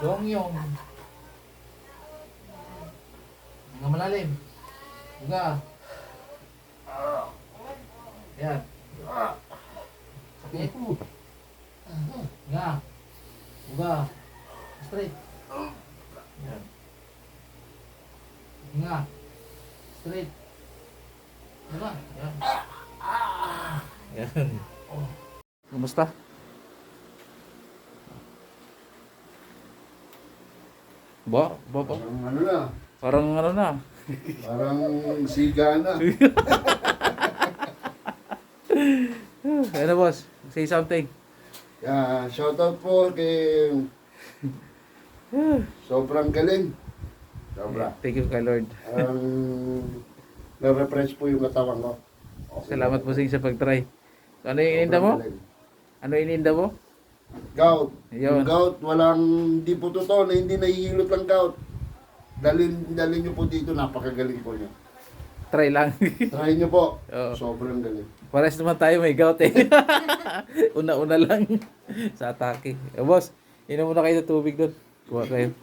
Yung. Nga malalim. Uga. Yan. Sakit. Nga. Uga. Straight. Yan. Nga. Straight. Diba? Yan. Yan. Kumusta? Ba? Parang ano na. Parang ano na. Parang siga na. Ano boss? Say something. Yeah, shoutout po kay sobrang galing. Sobra. Thank you kay Lord. Na-refresh po yung katawan ko. Okay. Salamat po sa pag-try. So, ano yung ininda mo? Sobrang galing. Ano yung ininda mo? Gout. Yun. Yung gout, walang, di po totoo na hindi nahihilot lang gout. Dalhin nyo po dito, napakagaling po niya. Try lang. Try nyo po. Oo. Sobrang galing. Pares naman tayo may gout eh. Una-una lang sa atake. Boss, inom muna kayo sa tubig doon. Kuha kayo.